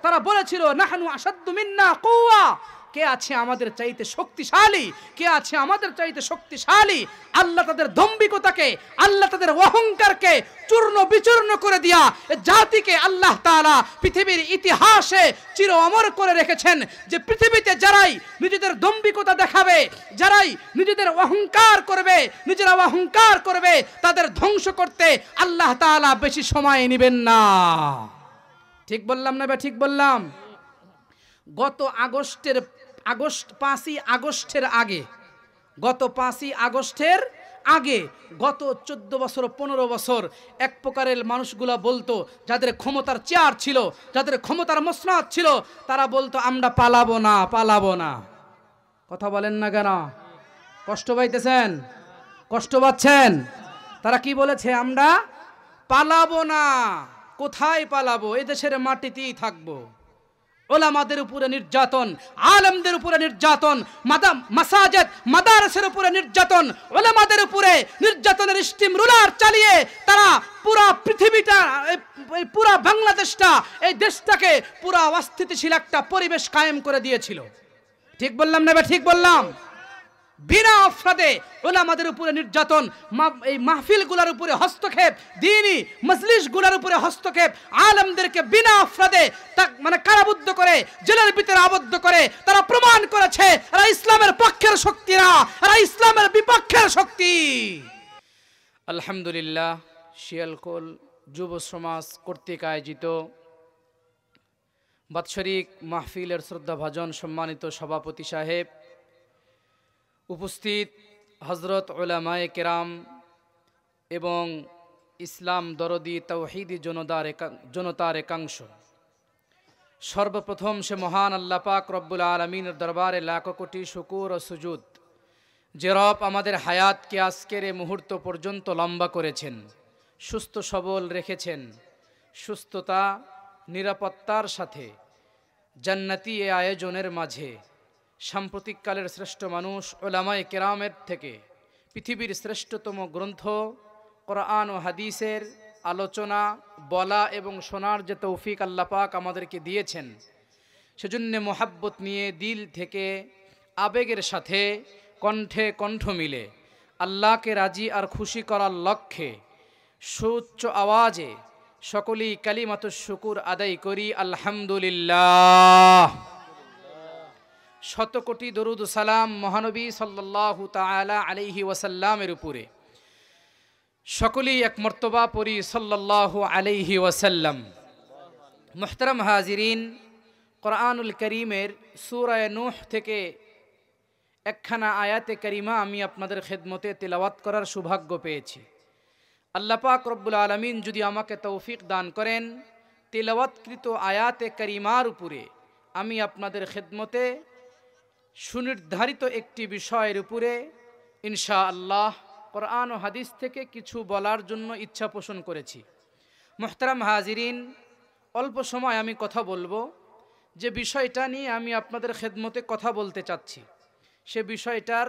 তারা বলেছিল নাহনু আশাদ্দু মিন্না কুওয়া, কে আছে আমাদের চাইতে শক্তিশালী, কে আছে আমাদের চাইতে শক্তিশালী। আল্লাহ তাদের দম্ভিকতাকে, আল্লাহ তাদের অহংকারকে চূর্ণ বিচূর্ণ করে দিয়া জাতিকে আল্লাহ তাআলা পৃথিবীর ইতিহাসে চির অমর করে রেখেছেন যে পৃথিবীতে যারাই নিজেদের দম্ভিকতা দেখাবে, যারাই নিজেদের অহংকার করবে, নিজেরা অহংকার করবে, তাদের ধ্বংস করতে আল্লাহ তাআলা বেশি সময় নেবেন না। ঠিক বললাম না? ঠিক বললাম। গত 5ই আগস্টের আগে, গত 5ই আগস্টের আগে, গত 14 বছর 15 বছর এক প্রকারের মানুষগুলা বলতো, যাদের ক্ষমতার চেয়ার ছিল, যাদের ক্ষমতার মসনদ ছিল, তারা বলতো আমরা পালাবো না, পালাবো না। কথা বলেন না কেন? কষ্ট পাইতেছেন? কষ্ট পাচ্ছেন? তারা কি বলেছে? আমরা পালাবো না। কোথায় পালাবো? এদেশের মাটিতেই থাকবো। ওলামাদের উপরে নির্যাতন, আলেমদের উপরে নির্যাতন, মাসাজিদ মাদ্রাসার উপরে নির্যাতন, ওলামাদের উপরে নির্যাতনের স্টিম রুলার চালিয়ে তারা পুরা পৃথিবীটা, পুরা বাংলাদেশটা, এই দেশটাকে পুরা অস্থিতিশীল একটা পরিবেশ কায়েম করে দিয়েছিল। ঠিক বললাম না? ঠিক বললাম। বিনা অপরাধে ওলামাদের উপরে নির্যাতন, এই মাহফিলগুলোর উপরে হস্তক্ষেপ, দ্বীনি মজলিসগুলোর উপরে হস্তক্ষেপ, আলেমদেরকে বিনা অপরাধে মানে কারাবদ্ধ করে জেলের ভিতরে আবদ্ধ করে তারা প্রমাণ করেছে এরা ইসলামের পক্ষের শক্তি না, এরা ইসলামের বিপক্ষের শক্তি। আলহামদুলিল্লাহ, শিয়ালকোল যুব সমাজ কর্তৃক আয়োজিত বাৎসরিক মাহফিলের শ্রদ্ধাভাজন সম্মানিত সভাপতি সাহেব, উপস্থিত হজরত উলামায়ে কেরাম এবং ইসলাম দরদি তাওহীদি জনতার একাংশ, সর্বপ্রথম সে মহান আল্লাহ পাক রব্বুল আলামিনের দরবারে লাখ কোটি শুকর ও সুজুদ, যে রব আমাদের হায়াতকে আজকের এই মুহূর্ত পর্যন্ত লম্বা করেছেন, সুস্থ সবল রেখেছেন, সুস্থতা নিরাপত্তার সাথে জান্নাতি এ আয়োজনের মাঝে সাম্প্রতিককালের শ্রেষ্ঠ মানুষ উলামায়ে কেরামের থেকে পৃথিবীর শ্রেষ্ঠতম গ্রন্থ কোরআন ও হাদিসের আলোচনা বলা এবং শোনার যে তৌফিক আল্লাহ পাক আমাদেরকে দিয়েছেন, সেজন্য মোহাব্বত নিয়ে দিল থেকে আবেগের সাথে কণ্ঠে কণ্ঠ মিলে আল্লাহকে রাজি আর খুশি করার লক্ষ্যে সুউচ্চ আওয়াজে সকলেই কালিমাতুশ শুকুর আদায় করি আলহামদুলিল্লাহ। শত কোটি দরুদ সালাম মহানবী সাল্লাল্লাহু তাআলা আলাইহি ওয়াসাল্লামের উপরে, সকলেই এক মর্তবা পড়ি সাল্লাল্লাহু আলাইহি ওয়াসাল্লাম। মুহতারাম হাজিরিন, কোরআনুল কারীমের সূরা নূহ থেকে একখানা আয়াতে কারিমা আমি আপনাদের খেদমতে তেলাওয়াত করার সৌভাগ্য পেয়েছি। আল্লাহ পাক রব্বুল আলামিন যদি আমাকে তৌফিক দান করেন, তেলাওয়াতকৃত আয়াতে কারিমার উপরে আমি আপনাদের খেদমতে সুনির্ধারিত একটি বিষয়ের উপরে ইনশাআল্লাহ কোরআন ও হাদিস থেকে কিছু বলার জন্য ইচ্ছা পোষণ করেছি। মুহতারাম হাজিরিন, অল্প সময় আমি কথা বলবো। যে বিষয়টা নিয়ে আমি আপনাদের খেদমতে কথা বলতে চাচ্ছি, সে বিষয়টার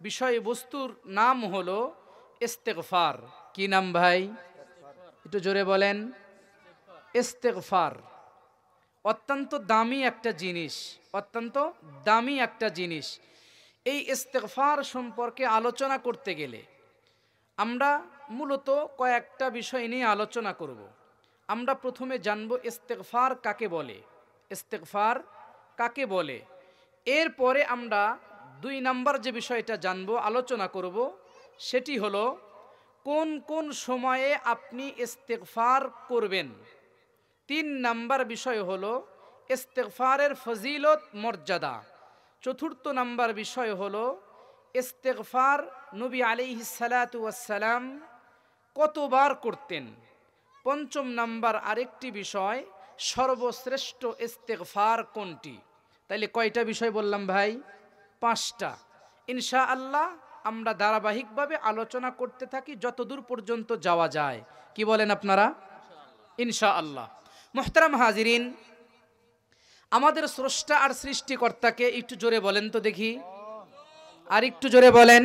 বিষয়বস্তুর নাম হলো ইস্তেগফার। কি নাম ভাই? একটু জোরে বলেন। ইস্তেগফার অত্যন্ত দামি একটা জিনিস, অত্যন্ত দামি একটা জিনিস। এই ইস্তেগফার সম্পর্কে আলোচনা করতে গেলে আমরা মূলত কয়েকটা বিষয় নিয়ে আলোচনা করব। আমরা প্রথমে জানব ইস্তেগফার কাকে বলে, ইস্তেগফার কাকে বলে। এরপরে আমরা 2 নাম্বার যে বিষয়টা জানব, আলোচনা করব, সেটি হলো কোন কোন সময়ে আপনি ইস্তেগফার করবেন। 3 নাম্বার বিষয় হলো ইস্তেগফারের ফজিলত মর্যাদা। 4র্থ নাম্বার বিষয় হলো ইস্তেগফার নবী আলাইহিস সালাতু ওয়াস সালাম কতবার করতেন। 5ম নাম্বার আরেকটি বিষয়, সর্বশ্রেষ্ঠ ইস্তেগফার কোনটি। তাইলে কয়টা বিষয় বললাম ভাই? 5টা। ইনশাআল্লাহ আমরা ধারাবাহিকভাবে আলোচনা করতে থাকি যতদূর পর্যন্ত যাওয়া যায়। কি বলেন আপনারা? ইনশাআল্লাহ। মুহতারাম হাজিরিন, আমাদের স্রষ্টা আর সৃষ্টিকর্তাকে একটু জোরে বলেন তো দেখি, আর একটু জোরে বলেন।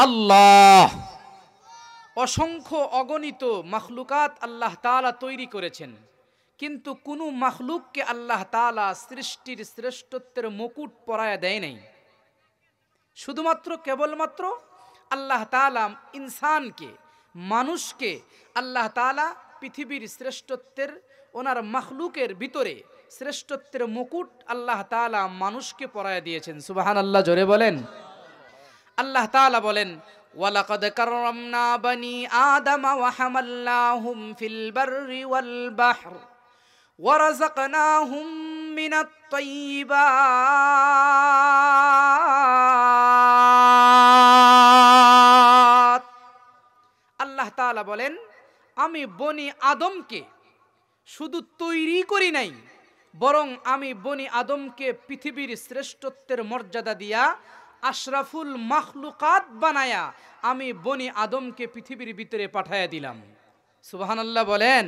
আল্লাহ। অসংখ্য অগণিত মাখলুকাত আল্লাহ তাআলা তৈরি করেছেন, কিন্তু কোনো মাখলুককে আল্লাহ তাআলা সৃষ্টির শ্রেষ্ঠত্বের মুকুট পরায়া দেয় নাই। শুধুমাত্র কেবলমাত্র আল্লাহ তাআলা ইনসানকে, মানুষকে আল্লাহ তাআলা পৃথিবীর শ্রেষ্ঠত্বের, ওনার মাখলুকের ভিতরে শ্রেষ্ঠত্বের মুকুট আল্লাহ তাআলা মানুষকে পরায়া দিয়েছেন। সুবহানাল্লাহ, জোরে বলেন। আল্লাহ তাআলা বলেন, ওয়ালাকাদ কাররামনা বানি আদম ওয়া হামালনাহুম ফিল বাররি ওয়াল বাহর ওয়া রাযাকনাহুম মিনাত তাইয়্যিবাত। আল্লাহ তাআলা বলেন, আমি বনি আদমকে শুধু তৈরি করি নাই, বরং আমি বনি আদমকে পৃথিবীর শ্রেষ্ঠত্বের মর্যাদা দিয়া আশরাফুল মাখলুকাত বানায়া আমি বনি আদমকে পৃথিবীর ভিতরে পাঠায়া দিলাম। সুবহানাল্লাহ বলেন।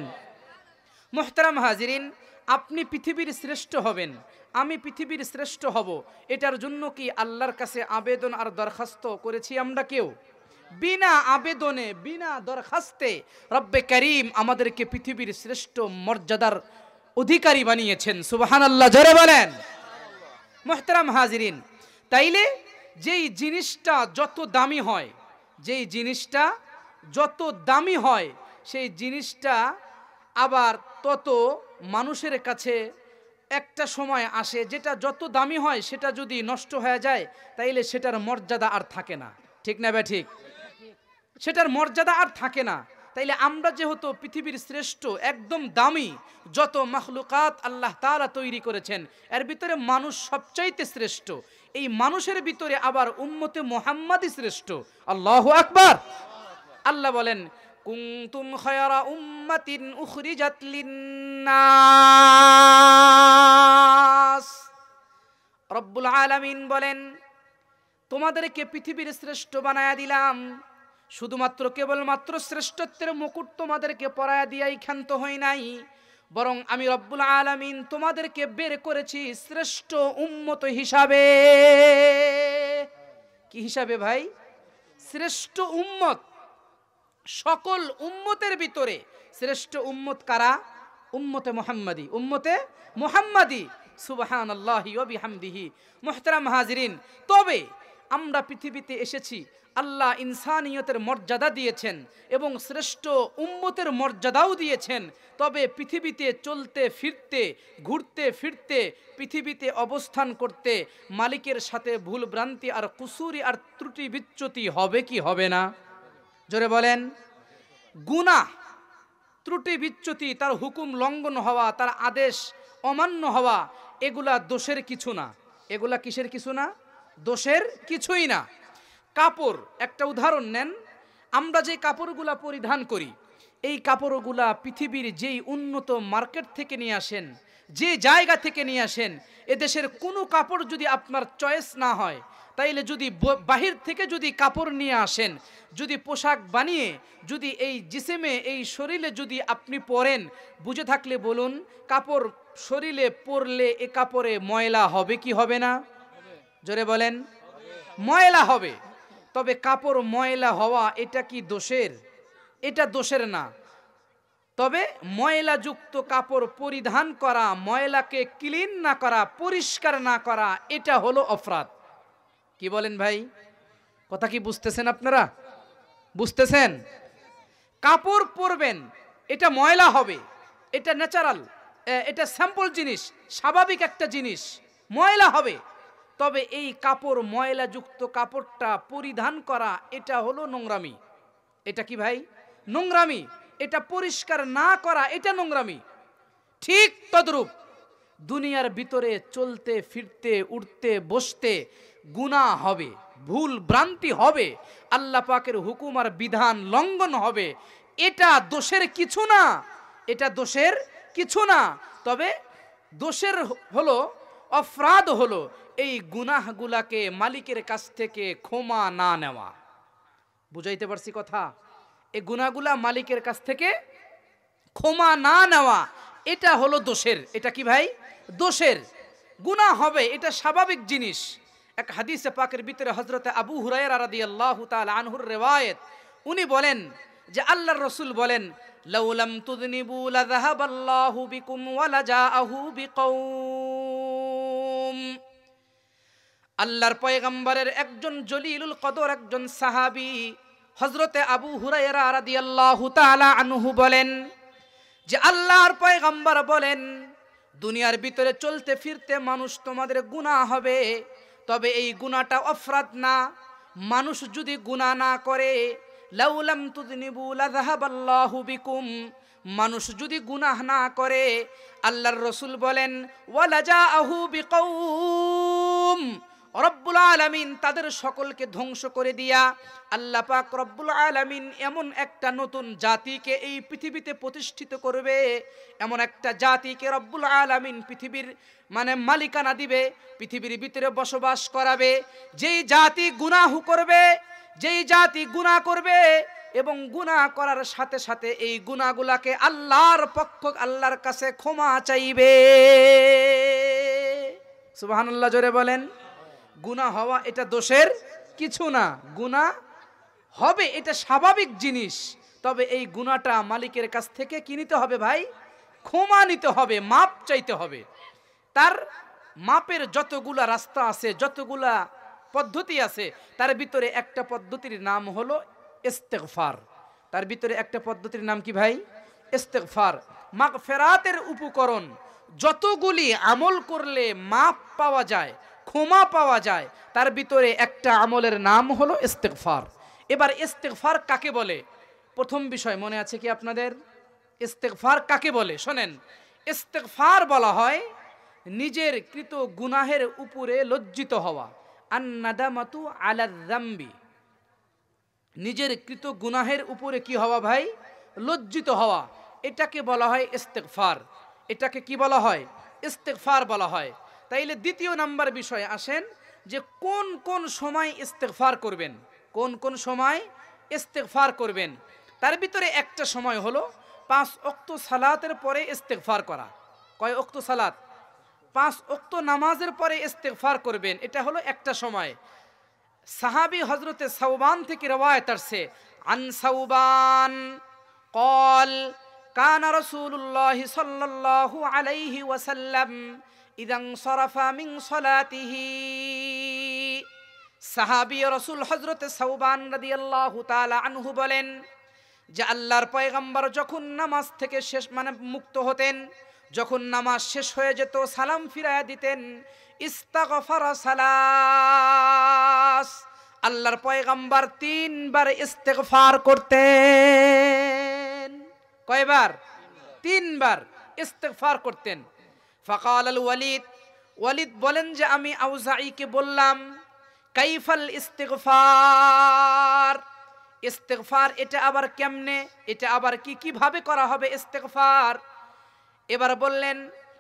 মুহতারাম হাজিরিন, আপনি পৃথিবীর শ্রেষ্ঠ হবেন, আমি পৃথিবীর শ্রেষ্ঠ হব, এটার জন্য কি আল্লাহর কাছে আবেদন আর দরখাস্ত করেছি আমরা কেউ? বিনা আবেদনে, বিনা দরখাস্তে রব্বে করিম আমাদেরকে পৃথিবীর শ্রেষ্ঠ মর্যাদার অধিকারী বানিয়েছেন। সুবহানাল্লাহ, জোরে বলেন। মুহতারাম হাজিরিন, তাইলে যেই জিনিসটা যত দামি হয়, যেই জিনিসটা যত দামি হয়, সেই জিনিসটা আবার তত মানুষের কাছে একটা সময় আসে, যেটা যত দামি হয় সেটা যদি নষ্ট হয়ে যায় তাইলে সেটার মর্যাদা আর থাকে না। ঠিক না বে ঠিক? সেটার মর্যাদা আর থাকে না। তাইলে আমরা যেহেতু পৃথিবীর শ্রেষ্ঠ, একদম দামি যত মাখলুকাত আল্লাহ তাআলা তৈরি করেছেন, এর ভিতরে মানুষ সবচাইতে শ্রেষ্ঠ। এই মানুষের ভিতরে আবার উম্মতে মুহাম্মাদই শ্রেষ্ঠ। আল্লাহু আকবার। আল্লাহ বলেন, কুনতুম খায়রা উম্মাতিন উখরিজাত লিন্নাস। রব্বুল আলামিন বলেন, তোমাদেরকে পৃথিবীর শ্রেষ্ঠ বানায়া দিলাম, শুধুমাত্র কেবলমাত্র শ্রেষ্ঠত্বের মুকুট তোমাদেরকে পরায়া দিয়াই ক্ষান্ত হই নাই, বরং আমি রব্বুল আলামিন তোমাদেরকে বের করেছি শ্রেষ্ঠ উম্মত হিসাবে। কি হিসাবে ভাই? শ্রেষ্ঠ উম্মত। সকল উম্মতের ভিতরে শ্রেষ্ঠ উম্মত কারা? উম্মতে মুহাম্মাদি, উম্মতে মুহাম্মাদি। সুবহানাল্লাহি ওয়া বিহামদিহি। মুহতারাম হাজিরিন, তবে আমরা পৃথিবীতে এসেছি, আল্লাহ ইনসানিয়তের মর্যাদা দিয়েছেন এবং শ্রেষ্ঠ উম্মতের মর্যাদাও দিয়েছেন। তবে পৃথিবীতে চলতে ফিরতে, ঘুরতে ফিরতে, পৃথিবীতে অবস্থান করতে মালিকের সাথে ভুল ভ্রান্তি আর কুসুরি আর ত্রুটি বিচ্যুতি হবে কি হবে না? জোরে বলেন। গুনাহ, ত্রুটি বিচ্যুতি, তার হুকুম লঙ্ঘন হওয়া, তার আদেশ অমান্য হওয়া, এগুলা দোষের কিছু না। এগুলা কিসের কিছু না? দোষের কিছুই না। কাপড়, একটা উদাহরণ নেন। আমরা যে কাপড়গুলা পরিধান করি, এই কাপড়গুলা পৃথিবীর যেই উন্নত মার্কেট থেকে নিয়ে আসেন, যে জায়গা থেকে নিয়ে আসেন, এদেশের কোনো কাপড় যদি আপনার চয়েস না হয়, তাইলে যদি বাহির থেকে যদি কাপড় নিয়ে আসেন, যদি পোশাক বানিয়ে যদি এই জিসেমে, এই শরীরে যদি আপনি পরেন, বুঝে থাকলে বলুন, কাপড় শরীরে পরলে এ কাপড়ে ময়লা হবে কি হবে না? জোরে বলেন। ময়লা হবে। তবে কাপড় ময়লা হওয়া এটা কি দোষের? এটা দোষের না। তবে ময়লাযুক্ত কাপড় পরিধান করা, ময়লাকে ক্লিন না করা, পরিষ্কার না করা, এটা হলো অপরাধ। কি বলেন ভাই? কথা কি বুঝতেছেন আপনারা? বুঝতেছেন? কাপড় পরবেন, এটা ময়লা হবে, এটা ন্যাচারাল, এটা স্যাম্পল জিনিস, স্বাভাবিক একটা জিনিস, ময়লা হবে। তবে এই কাপড়, ময়লাযুক্ত কাপড়টা পরিধান করা, এটা হলো নোংরামি। এটা কি ভাই? নোংরামি। এটা পরিষ্কার না করা, এটা নোংরামি। ঠিক তদ্রূপ দুনিয়ার ভিতরে চলতে ফিরতে, উঠতে বসতে গুনাহ হবে, ভুল ভ্রান্তি হবে, আল্লাহ পাকের হুকুম আর বিধান লঙ্ঘন হবে। এটা দোষের কিছু না, এটা দোষের কিছু না। তবে দোষের হলো, অপরাধ হলো এই গুনাহগুলাকে মালিকের কাছ থেকে ক্ষমা না নেওয়া। বুঝাইতে পারছি কথা? এই গুনাহগুলা মালিকের কাছ থেকে ক্ষমা না নেওয়া, এটা হলো দোষের। এটা কি ভাই? দোষের। গুনাহ হবে, এটা স্বাভাবিক জিনিস। এক হাদিসে পাকের ভিতরে হযরতে আবু হুরায়রা রাদিয়াল্লাহু তাআলা আনহুর রিওয়ায়াত, উনি বলেন যে আল্লাহর রাসূল বলেন, লাউ লাম তুযনিবু লাযাহাবাল্লাহু বিকুম ওয়া লাজাআহু বিকওম। আল্লাহর পয়গম্বরের একজন জলিলুল কদর একজন সাহাবী হযরতে আবু হুরায়রা রাদিয়াল্লাহু তাআলা আনহু বলেন যে আল্লাহর পয়গম্বর বলেন, দুনিয়ার ভিতরে চলতে ফিরতে মানুষ তোমাদের গুনাহ হবে, তবে এই গুনাহটা অপরাধ না। মানুষ যদি গুনাহ না করে, লাউ লাম তুযনিবু লাযাহাবাল্লাহু বিকুম, মানুষ যদি গুনাহ না করে, আল্লাহর রাসূল বলেন ওয়া লাজাআহু বিকওম, রব্বুল আলামিন তাদের সকলকে ধ্বংস করে দিয়া আল্লাহ পাক রব্বুল আলামিন এমন একটা নতুন জাতিকে এই পৃথিবীতে প্রতিষ্ঠিত করবে, এমন একটা জাতিকে রব্বুল আলামিন পৃথিবীর মালিকানা দিবে, পৃথিবীর ভিতরে বসবাস করাবে, যেই জাতি গুনাহ করবে, যেই জাতি গুনাহ করবে এবং গুনাহ করার সাথে সাথে এই গুনাহগুলোকে আল্লাহর কাছে ক্ষমা চাইবে। সুবহানাল্লাহ, জোরে বলেন। গুনাহ হওয়া এটা দোষের কিছু না, গুনাহ হবে এটা স্বাভাবিক জিনিস, তবে এই গুনাহটা মালিকের কাছ থেকে কি নিতে হবে ভাই? ক্ষমা নিতে হবে, মাপ চাইতে হবে। তার মাপের যতগুলা রাস্তা আছে, যতগুলা পদ্ধতি আছে, তার ভিতরে একটা পদ্ধতির নাম হলো ইস্তেগফার। তার ভিতরে একটা পদ্ধতির নাম কি ভাই? ইস্তেগফার। মাগফিরাতের উপকরণ যতগুলি আমল করলে মাপ পাওয়া যায়, ক্ষমা পাওয়া যায়, তার ভিতরে একটা আমলের নাম হলো ইস্তেগফার। এবার ইস্তেগফার কাকে বলে? প্রথম বিষয় মনে আছে কি আপনাদের? ইস্তেগফার কাকে বলে শোনেন। ইস্তেগফার বলা হয় নিজের কৃত গুনাহের উপরে লজ্জিত হওয়া, আন্নাদামাতু আলা যামবি, নিজের কৃত গুনাহের উপরে কি হওয়া ভাই? লজ্জিত হওয়া, এটাকে বলা হয় ইস্তেগফার। এটাকে কি বলা হয়? ইস্তেগফার বলা হয়। তাইলে দ্বিতীয় নাম্বার বিষয় আসেন যে কোন কোন সময় ইস্তেগফার করবেন, কোন কোন সময় ইস্তেগফার করবেন। তার ভিতরে একটা সময় হলো 5 ওয়াক্ত সালাতের পরে ইস্তেগফার করা। কয় ওয়াক্ত সালাত? 5 ওয়াক্ত নামাজের পরে ইস্তেগফার করবেন, এটা হলো একটা সময়। সাহাবী হযরতে সাওবান থেকে রওয়ায়াত আছে, আন সাওবান قال كان رسول الله صلى الله عليه وسلم إذا انصرف من صلاته। সাহাবী রাসূল হযরতে সাওবান রাদিয়াল্লাহু তাআলা আনহু বলেন যে আল্লাহর পয়গম্বর যখন নামাজ থেকে শেষ মুক্ত হতেন, যখন নামাজ শেষ হয়ে যেত, সালাম ফিরায়া দিতেন, ইস্তাগফার সালাস, আল্লাহর পয়গম্বর 3 বার ইস্তেগফার করতেন। কয়বার? 3 বার ইস্তেগফার করতেন। ফাকাল আল ওয়ালিদ, ওয়ালিদ বলেন যে আমি আউজাঈকে বললাম, কাইফাল ইস্তেগফার, ইস্তেগফার এটা আবার কেমনে, এটা আবার কিভাবে করা হবে ইস্তেগফার? এবার বললেন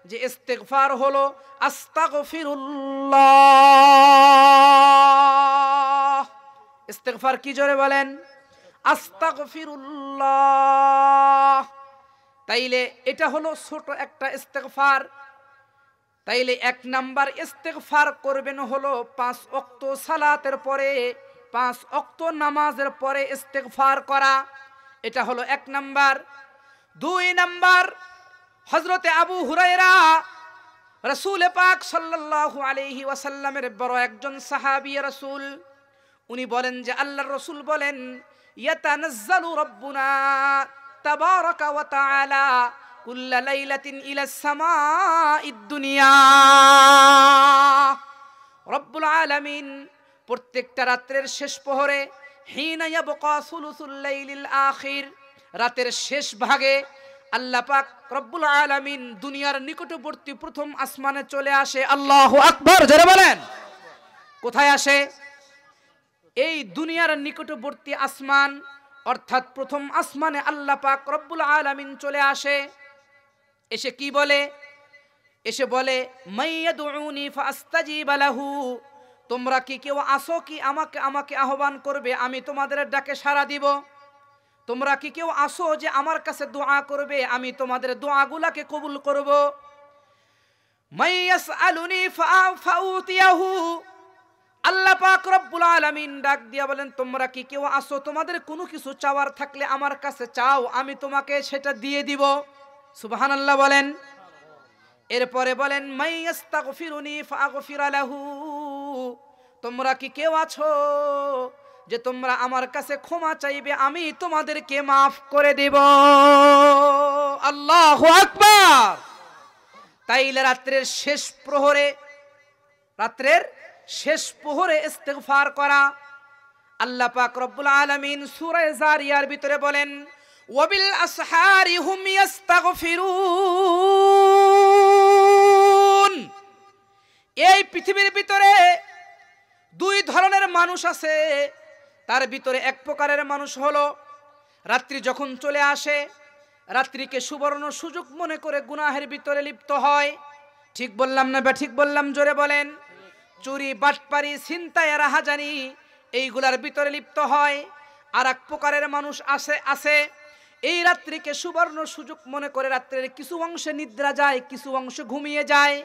যে ইস্তেগফার হলো আস্তাগফিরুল্লাহ। ইস্তেগফার কি, জোরে বলেন? আস্তাগফিরুল্লাহ। তাইলে এটা হলো ছোট একটা ইস্তেগফার। তাইলে 1 নাম্বার ইস্তেগফার করবেন হলো 5 ওয়াক্ত সালাতের পরে, 5 ওয়াক্ত নামাজের পরে ইস্তেগফার করা, এটা হলো 1 নাম্বার। 2 নাম্বার, হযরতে আবু হুরায়রা রাসূল পাক সাল্লাল্লাহু আলাইহি ওয়াসাল্লামের বড় একজন সাহাবী রাসূল, উনি বলেন যে আল্লাহর রাসূল বলেন, ইয়াতানাজ্জালু রাব্বুনা তাবারাকা ওয়া তাআলা কুল্লা লাইলাতিন ইলাস সামাঈদ দুনিয়া। রব্বুল আলামিন প্রত্যেকটা রাতের শেষ প্রহরে, হিনা ইয়াবকা সুলুসুল লাইলিল আখির, রাতের শেষ ভাগে আল্লাহ পাক রব্বুল আলামিন দুনিয়ার নিকটবর্তী প্রথম আসমানে চলে আসে। আল্লাহু আকবার, জোরে বলেন। কোথায় আসে? এই দুনিয়ার নিকটবর্তী আসমান, অর্থাৎ প্রথম আসমানে আল্লাহ পাক রব্বুল আলামিন চলে আসে। এসে কি বলে? এসে বলে, মাইয়াদউনি ফাস্তাজিব লাহু, তোমরা কি কেউ আসো কি আমাকে আহ্বান করবে, আমি তোমাদের ডাকে সাড়া দিব? তোমরা কি কেউ আসো যে আমার কাছে দোয়া করবে, আমি তোমাদের দোয়াগুলোকে কবুল করব? মাইয়াসআলুনি ফাউতিয়াহু, আল্লাহ পাক রব্বুল আলামিন ডাক দিয়া বলেন, তোমরা কি কেউ আসো, তোমাদের কোনো কিছু চাওয়ার থাকলে আমার কাছে চাও, আমি তোমাকে সেটা দিয়ে দিব। সুবহানাল্লাহ বলেন। এরপরে বলেন, মাইয়াস্তাগফিরুনি ফাগফির লাহু, তোমরা কি কেউ আছো যে তোমরা আমার কাছে ক্ষমা চাইবে, আমি তোমাদেরকে মাফ করে দেব। আল্লাহু আকবার। তাইলে রাত্রের শেষ প্রহরে ইস্তিগফার করা। আল্লাহ পাক রব্বুল আলামিন সূরা জারিয়ার ভিতরে বলেন, ওয়াবিল আসহারি হুম ইস্তাগফিরুন। এই পৃথিবীর ভিতরে দুই ধরনের মানুষ আছে, তার ভিতরে এক প্রকারের মানুষ হলো রাত্রি যখন চলে আসে, রাত্রিকে সুবর্ণ সুযোগ মনে করে গুনাহের ভিতরে লিপ্ত হয়। ঠিক বললাম না? ঠিক বললাম? জোরে বলেন। চুরি, বাটপারি, ছিনতাই, রাহাজানি এইগুলার ভিতরে লিপ্ত হয়। আর এক প্রকারের মানুষ আছে এই রাত্রিকে সুবর্ণ সুযোগ মনে করে রাত্রের কিছু অংশে নিদ্রা যায়, কিছু অংশ ঘুমিয়ে যায়,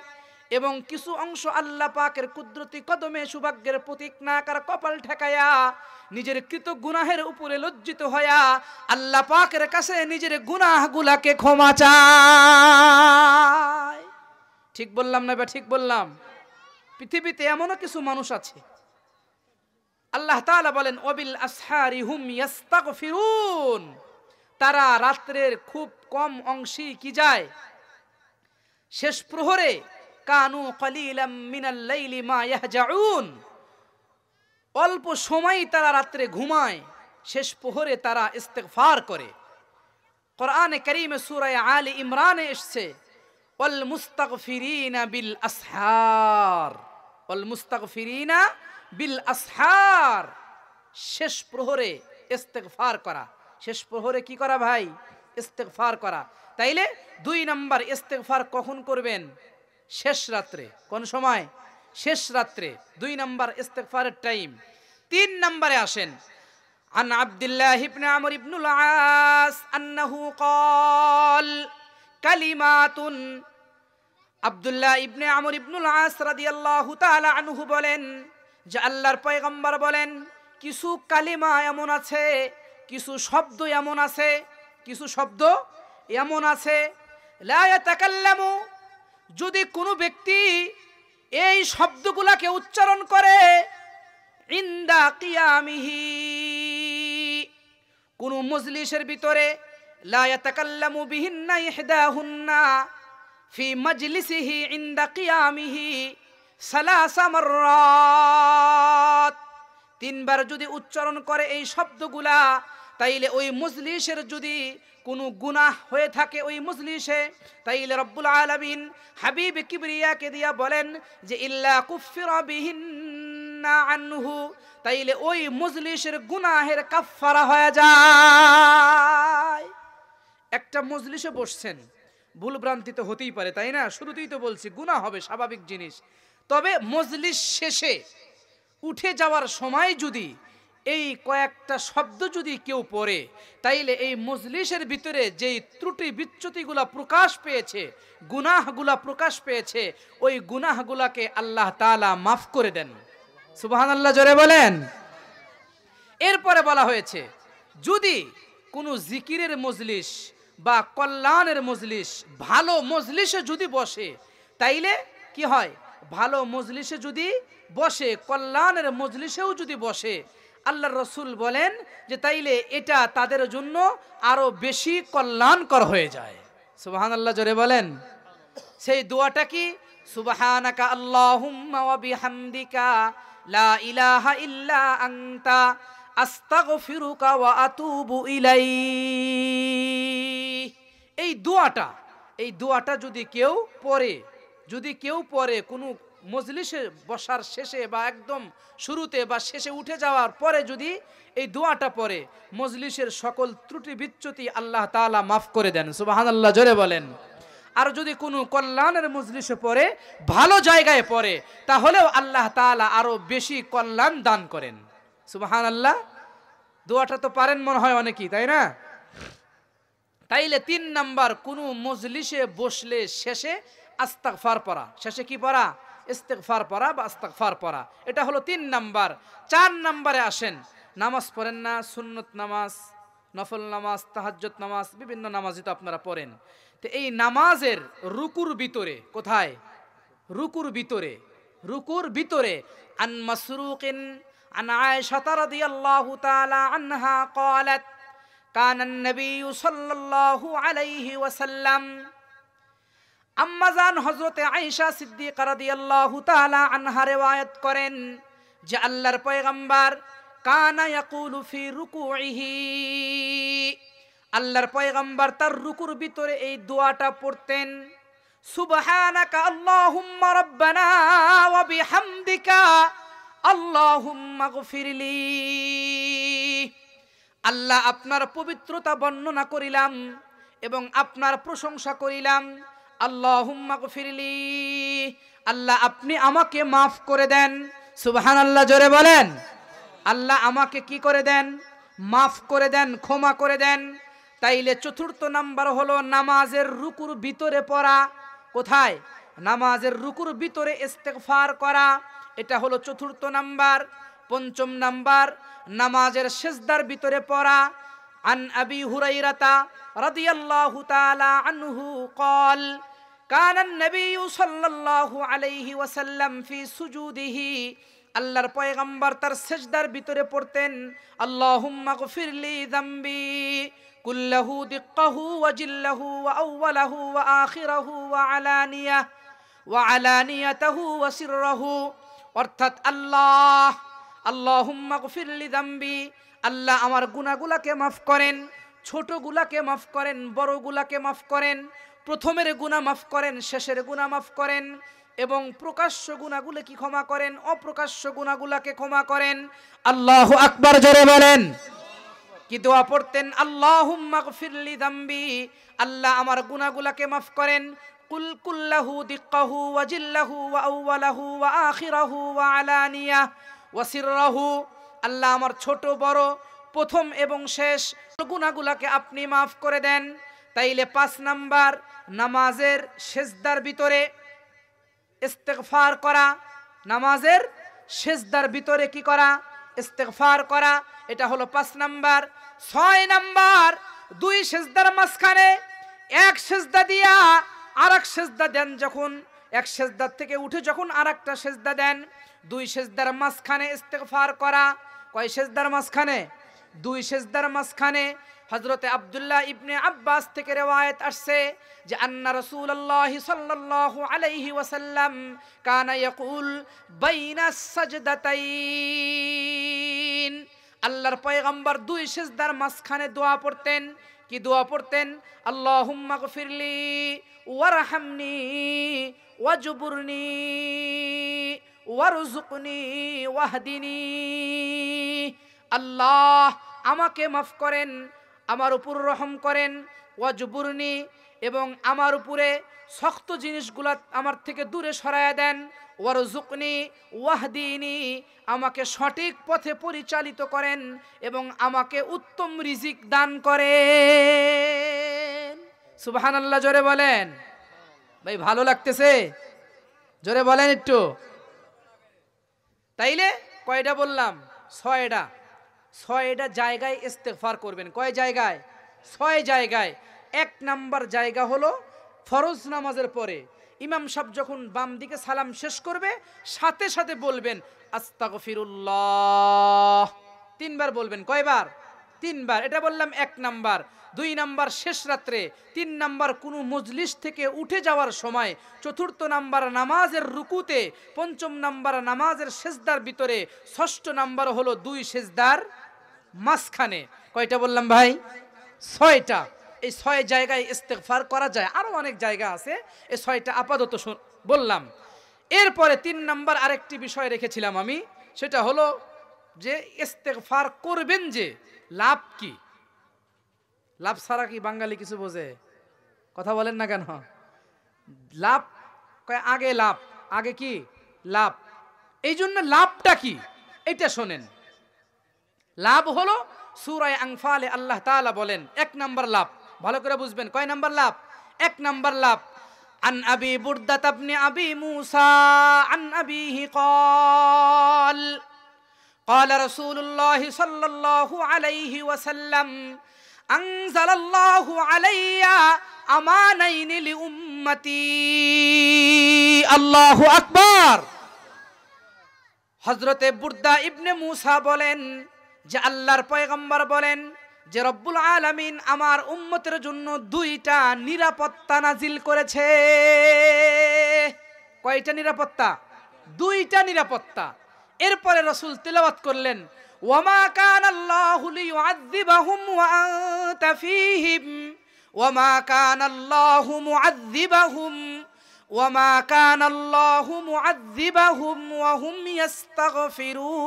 এবং কিছু অংশ আল্লাহ পাকের কুদরতি কদমে সৌভাগ্যের প্রতীক নাকার কপাল ঠেকায়া নিজের কৃত গুনাহের উপরে লজ্জিত হয়া আল্লাহ পাকের কাছে নিজের গুনাহগুলাকে ক্ষমা চায়। ঠিক বললাম না? ঠিক বললাম? পৃথিবীতে এমনও কিছু মানুষ আছে, আল্লাহ তাআলা বলেন, ওয়াবিল আসহারি হুম ইস্তাগফিরুন, তারা রাত্রের খুব কম অংশই কি যায়, শেষ প্রহরে, কানু কলিলাম মিনাল লাইলি মা ইয়াহজাউন, অল্প সময় তারা রাত্রে ঘুমায়, শেষ প্রহরে তারা ইস্তিগফার করে। কোরআনে কারীমে সূরা আলে ইমরানে এসেছে, ওয়াল মুস্তাগফিরিনা বিল আসহার, ওয়াল মুস্তাগফিরিনা বিল আসহার, শেষ প্রহরে ইস্তিগফার করা। শেষ প্রহরে কি করা ভাই? ইস্তিগফার করা। তাইলে 2 নাম্বার ইস্তিগফার কখন করবেন? শেষ রাত্রে। কোন সময়? শেষ রাত্রে। 2 নাম্বার ইস্তিগফারের টাইম। 3 নম্বরে আসেন, আন আব্দুল্লাহ ইবনে আমর ইবনুল আস আন্নাহু ক্বাল কালিমাতুন, আব্দুল্লাহ ইবনে আমর ইবনুল আস রাদিয়াল্লাহু তাআলা আনহু বলেন যে আল্লাহর পয়গম্বর বলেন, কিছু কালিমা এমন আছে, কিছু শব্দ এমন আছে, কিছু শব্দ এমন আছে, লা ইয়াতাকাল্লামু, যদি কোনো ব্যক্তি এই শব্দগুলোকে উচ্চারণ করে, ইনদা কিয়ামিহি, কোন মজলিসের ভিতরে, লা ইয়াতাকাল্লামু বিহিন্না ইহদাহুন্না ফি মাজলিসিহি ইনদা কিয়ামিহি সালাসা মাররাত, 3 বার যদি উচ্চারণ করে এই শব্দগুলা, তাইলে ওই মজলিসের যদি কোনো গুনাহ হয়ে থাকে ওই মজলিসে, তাইলে রব্বুল আলামিন হাবিব কিবরিয়াকে দিয়া বলেন যে ইল্লা কুফিরা বিহিন্না আনহু, তাইলে ওই মজলিসের গুনাহের কাফফারা হয়ে যায়। একটা মজলিসে বসছেন, ভুল ভ্রান্তি তো হতেই পারে, তাই না? শুরুতেই তো বলছি গুনাহ হবে, স্বাভাবিক জিনিস। তবে মজলিস শেষে উঠে যাওয়ার সময় যদি এই কয়েকটা শব্দ যদি কেউ পড়ে, তাইলে এই মজলিসের ভিতরে যেই ত্রুটি বিচ্যুতিগুলা প্রকাশ পেয়েছে, গুনাহগুলা প্রকাশ পেয়েছে, ওই গুনাহগুলাকে আল্লাহ তাআলা মাফ করে দেন। সুবহানাল্লাহ, জোরে বলেন। এরপরে বলা হয়েছে, যদি কোনো জিকিরের মজলিস বা কল্যাণের মজলিস, ভালো মজলিসে যদি বসে, তাইলে কি হয়? ভালো মজলিসে যদি বসে, কল্যাণের মজলিসেও যদি বসে, আল্লাহর রাসূল বলেন যে তাইলে এটা তাদের জন্য আরো বেশি কল্যাণকর হয়ে যায়। সুবহানাল্লাহ, জোরে বলেন। সেই দোয়াটা কি? সুবহানাকা আল্লাহুম্মা ওয়া বিহামদিকা লা ইলাহা ইল্লা আনতা আস্তাগফিরুকা ওয়া আতুবু ইলাইহি। এই দোয়াটা যদি কেউ পড়ে কোনো মজলিসে বসার শেষে বা একদম শুরুতে বা শেষে উঠে যাওয়ার পরে যদি এই দোয়াটা পড়ে, মজলিসের সকল ত্রুটি বিচ্যুতি আল্লাহ তাআলা মাফ করে দেন। সুবহানাল্লাহ, জোরে বলেন। আর যদি কোনো কল্যাণের মজলিসে পড়ে, ভালো জায়গায় পড়ে, তাহলেও আল্লাহ তাআলা আরো বেশি কল্যাণ দান করেন। সুবহানাল্লাহ। দোয়াটা তো পারেন মনে হয় অনেকেই, তাই না? তাইলে 3 নাম্বার, কোনো মজলিসে বসলে শেষে আস্তাগফার পড়া। শেষে কি পড়া? ইস্তেগফার পড়া বা আস্তাগফার পড়া। এটা হলো 3 নাম্বার। 4 নাম্বারে আসেন, নামাজ পড়েন না, সুন্নত নামাজ, নফল নামাজ, তাহাজ্জুদ নামাজ, বিভিন্ন নামাজই তো আপনারা পড়েন। তো এই নামাজের রুকুর ভিতরে, কোথায়? রুকুর ভিতরে, রুকুর ভিতরে আন মাসরুকিন আন আয়েশা রাদিয়াল্লাহু তাআলা আনহা ক্বালাত কানা নবী সাল্লাল্লাহু আলাইহি ওয়াসাল্লাম, আম্মাজান হযরতে আয়েশা সিদ্দিকা রাদিয়াল্লাহু তাআলা আনহা riwayat করেন যে আল্লাহর পয়গম্বর কানা ইয়াকুলু ফি রুকুইহি, আল্লাহর পয়গম্বর তার রুকুর ভিতরে এই দোয়াটা পড়তেন, সুবহানাকা আল্লাহুম্মা রাব্বানা ওয়া বিহামদিকা আল্লাহুম্মা গফিরলি। আল্লাহ আপনার পবিত্রতা বর্ণনা করিলাম এবং আপনার প্রশংসা করিলাম, আল্লাহুম্মা গফিরলি, আল্লাহ আপনি আমাকে মাফ করে দেন। সুবহানাল্লাহ, জোরে বলেন। আল্লাহ আমাকে কি করে দেন? মাফ করে দেন, ক্ষমা করে দেন। তাইলে চতুর্থ নাম্বার হলো নামাজের রুকুর ভিতরে পড়া। কোথায়? নামাজের রুকুর ভিতরে ইস্তেগফার করা, এটা হলো চতুর্থ নাম্বার। পঞ্চম নাম্বার নামাজের সিজদার ভিতরে পড়া। আন আবি হুরাইরাতা রাদিয়াল্লাহু তাআলা আনহু ক্বাল কানা নবী সাল্লাল্লাহু আলাইহি ওয়াসাল্লাম ফি সুজুদিহি, আল্লাহর পয়গম্বর তার সিজদার ভিতরে পড়তেন, আল্লাহুম্মা গফিরলি যামবি কুল্লাহু দিক্কাহু ওয়া জিল্লাহু ওয়া আউওয়ালাহু ওয়া আখিরাহু ওয়া আলানিয়াতাহু ওয়া সিররাহু। অর্থাৎ আল্লাহ, আল্লাহুম্মা গফিরলি যামবি, আল্লাহ আমার গুনাহগুলোকে মাফ করেন, ছোটগুলোকে মাফ করেন, বড়গুলোকে মাফ করেন, প্রথমের গুনাহ মাফ করেন, শেষের গুনাহ মাফ করেন, এবং প্রকাশ্য গুনাহগুলো কি ক্ষমা করেন, অপ্রকাশ্য গুনাহগুলোকে ক্ষমা করেন। আল্লাহু আকবার, জোরে বলেন। কি দোয়া পড়তেন? আল্লাহুম্মা গফিরলি যামবি, আল্লাহ আমার গুনাহগুলোকে মাফ করেন, কুল্লাহু দিক্কাহু ওয়া জিল্লাহু ওয়া আউওয়ালাহু ওয়া আখিরাহু ওয়া আলানিয়া ওয়া সিররাহু, আল্লাহ আমার ছোট বড়, প্রথম এবং শেষ গুনাহগুলোকে আপনি মাফ করে দেন। তাইলে 5 নাম্বার নামাজের সিজদার ভিতরে ইস্তেগফার করা, নামাজের সিজদার ভিতরে কি করা? ইস্তেগফার করা, এটা হলো 5 নাম্বার। 6 নাম্বার 2 সিজদার মাঝখানে এক সিজদা দিয়া আরেক সিজদা দেন, যখন এক সিজদার থেকে উঠে যখন আরেকটা সিজদা দেন, 2 সিজদার মাঝখানে ইস্তেগফার করা। কয় সিজদার মাঝখানে? 2 সিজদার মাঝখানে। হযরতে আব্দুল্লাহ ইবনে আব্বাস থেকে riwayat আসছে যে আন্না রাসূলুল্লাহ সাল্লাল্লাহু আলাইহি ওয়াসাল্লাম কানা ইয়াকুল বাইনাস সাজদাতাইন, আল্লাহর পয়গম্বর 2 সিজদার মাঝখানে দোয়া পড়তেন। কি দোয়া পড়তেন? আল্লাহুম্মা গফিরলি ওয়ারহামনি ওয়াজবুরনি ওয়ারযুকনি ওয়াহদিনি, আল্লাহ আমাকে মাফ করেন, আমার উপর রহম করেন, ওয়াজবুরনি, এবং আমার উপরে শক্ত জিনিসগুলো আমার থেকে দূরে সরায়া দেন, ওয়ারযুকনি ওয়াহদিনি, আমাকে সঠিক পথে পরিচালিত করেন এবং আমাকে উত্তম রিজিক দান করেন। সুবহানাল্লাহ, জোরে বলেন। ভাই ভালো লাগতেছে? জোরে বলেন একটু। তাইলে কয়টা বললাম? 6টা। 6টা জায়গায় ইস্তেগফার করবেন। কয় জায়গায়? 6 জায়গায়। 1 নাম্বার জায়গা হলো ফরজ নামাজের পরে ইমাম সাহেব যখন বাম দিকে সালাম শেষ করবে, সাথে সাথে বলবেন আস্তাগফিরুল্লাহ, 3 বার বলবেন। কয়বার? 3 বার। এটা বললাম 1 নাম্বার। 2 নাম্বার শেষ রাত্রে, 3 নাম্বার কোনো মজলিস থেকে উঠে যাওয়ার সময়, 4র্থ নাম্বার নামাজের রুকুতে, 5ম নাম্বার নামাজের সিজদার ভিতরে, 6ষ্ঠ নাম্বার হলো 2 সিজদার মাঝখানে। কয়টা বললাম ভাই? 6টা। এই 6 জায়গায় ইস্তেগফার করা যায়। আরো অনেক জায়গা আছে, এই 6টা আপাতত বললাম। এরপরে 3 নাম্বার আরেকটি বিষয় রেখেছিলাম আমি, সেটা হলো যে ইস্তেগফার করবেন যে লাভ কি? লাভ ছাড়া কি বাঙালি কিছু বোঝে? কথা বলেন না কেন? লাভ কয় আগে লাভ, আগে কি লাভ। এই জন্য লাভটা কি এটা শোনেন। লাভ হলো সূরা আনফালে আল্লাহ তাআলা বলেন 1 নাম্বার লাভ, ভালো করে বুঝবেন। কয় নাম্বার লাভ? 1 নাম্বার লাভ, عن أبي بردة بن أبي موسى عن أبيه قال قال رسول الله صلى الله عليه وسلم أنزل الله علي أمانين لأمتي الله أكبر হযরতে বুরদা ইবনে মুসা বলেন যে আল্লাহর পয়গম্বর বলেন যে রব্বুল আলামিন আমার উম্মতের জন্য দুইটা নিরাপত্তা নাজিল করেছে। কয়টা নিরাপত্তা? দুইটা নিরাপত্তা। এরপরে রাসূল তেলাওয়াত করলেন ওয়ামা কানাল্লাহু লিয়ুআযযিবাহুম ওয়া আনতা ফীহিম ওয়ামা কানাল্লাহু মুআযযিবাহুম ওয়ামা কানাল্লাহু মুআযযিবাহুম ওয়া হুম ইস্তাগফিরুন।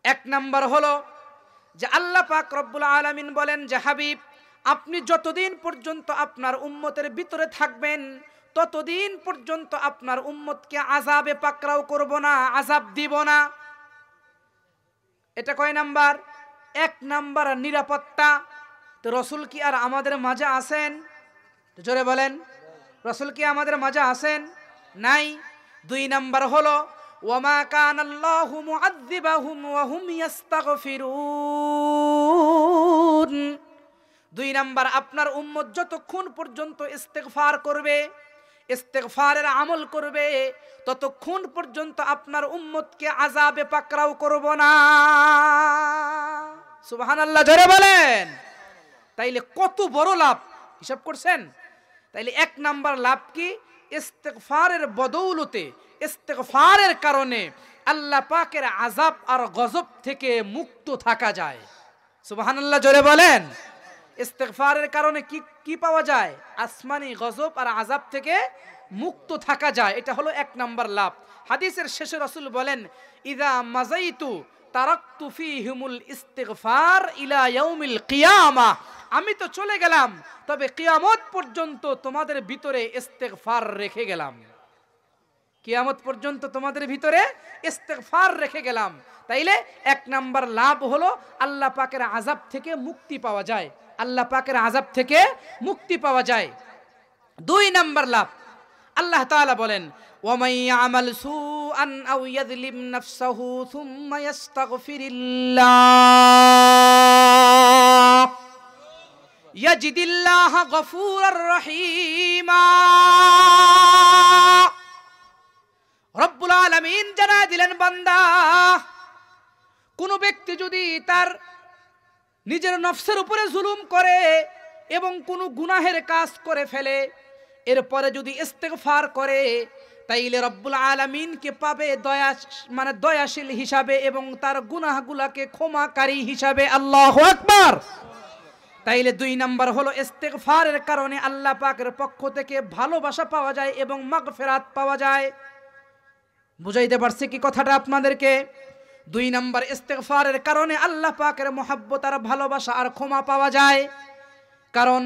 এক নাম্বার হলো যে আল্লাহ পাক রব্বুল আলামিন বলেন যে হাবিব আপনি যতদিন পর্যন্ত আপনার উম্মতের ভিতরে থাকবেন ততদিন পর্যন্ত আপনার উম্মতকে আযাবে পাকড়াও করব না, আযাব দিব না। এটা কয় নাম্বার? এক নাম্বার নিরাপত্তা। তো রাসূল কি আর আমাদের মাঝে আছেন? জোরে বলেন, রাসূল কি আমাদের মাঝে আছেন? নাই। দুই নাম্বার হলো ওয়ামা কানাল্লাহু মুআযযিবাহুম ওয়া হুম ইস্তাগফিরুন। দুই নাম্বার আপনার উম্মত যতক্ষণ পর্যন্ত ইস্তিগফার করবে, ইস্তিগফারের আমল করবে, ততক্ষণ পর্যন্ত আপনার উম্মতকে আযাবে পাকড়াও করব না। সুবহানাল্লাহ, জোরে বলেন। তাইলে কত বড় লাভ হিসাব করছেন? তাইলে এক নাম্বার লাভ কি? ইস্তিগফারের বদৌলতে, ইস্তিগফারের কারণে আল্লাহ পাকের আযাব আর গজব থেকে মুক্ত থাকা যায়। সুবহানাল্লাহ, জোরে বলেন। ইস্তিগফারের কারণে কি কি পাওয়া যায়? আসমানি গজব আর আযাব থেকে মুক্ত থাকা যায়। এটা হলো এক নাম্বার লাভ। হাদিসের শেষে রাসূল বলেন ইযা মাযাইতু তারাকতু ফীহিমুল ইস্তিগফার ইলা ইয়াউমিল কিয়ামা। আমি তো চলে গেলাম, তবে কিয়ামত পর্যন্ত তোমাদের ভিতরে ইস্তিগফার রেখে গেলাম। কিয়ামত পর্যন্ত তোমাদের ভিতরে ইস্তিগফার রেখে গেলাম। তাইলে এক নাম্বার লাভ হলো আল্লাহ পাকের আযাব থেকে মুক্তি পাওয়া যায়, আল্লাহ পাকের আযাব থেকে মুক্তি পাওয়া যায়। দুই নাম্বার লাভ আল্লাহ তাআলা বলেন ওয়ামান ইয়ামাল সুআন আও ইয়াযলিম নাফসাহু সুম্মা ইয়াস্তাগফিরিল্লাহ ইয়াজিদিল্লাহ গফুরার রহিমা। রব্বুল আলামিন জানায় দিলেন বান্দা কোন ব্যক্তি যদি তার নিজের নফসের উপরে জুলুম করে এবং কোন গুনাহের কাজ করে ফেলে, এরপরে যদি ইস্তিগফার করে, তাইলে রব্বুল আলামিনকে পাবে দয়াশীল হিসাবে এবং তার গুনাহগুলোকে ক্ষমাকারী হিসাবে। আল্লাহু আকবার। তাইলে দুই নাম্বার হলো ইস্তিগফারের কারণে আল্লাহ পাকের পক্ষ থেকে ভালোবাসা পাওয়া যায় এবং মাগফিরাত পাওয়া যায়। বুঝাইতে পারছি কি কথাটা আপনাদেরকে? দুই নাম্বার ইস্তিগফারের কারণে আল্লাহ পাকের মহব্বত আর ভালোবাসা আর ক্ষমা পাওয়া যায়। কারণ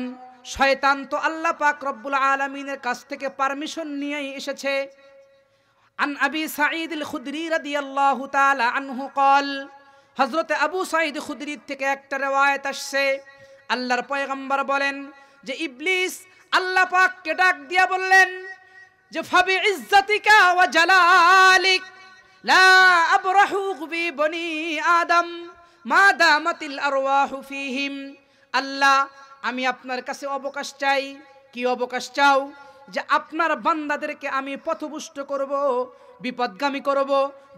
শয়তান তো আল্লাহ পাক রব্বুল আলামিনের কাছ থেকে পারমিশন নিয়ে এসেছে। আন আবি সাঈদ আল খুদরি রাদিয়াল্লাহু তাআলা আনহু قال, হযরতে আবু সাঈদ খুদরি থেকে একটা riwayat আসছে, আল্লাহর পয়গম্বর বলেন যে ইবলিস আল্লাহ পাককে ডাক দিয়া বললেন যে ফাবি ইজ্জাতিকা ওয়া জালালিক লা আবরাহু বি বনি আদম মা দামাতিল আরওয়াহু ফীহিম। আল্লাহ, আমি আপনার কাছে অবকাশ চাই। কি অবকাশ চাও? যে আপনার বান্দাদেরকে আমি পথভ্রষ্ট করব, বিপদগামী করব,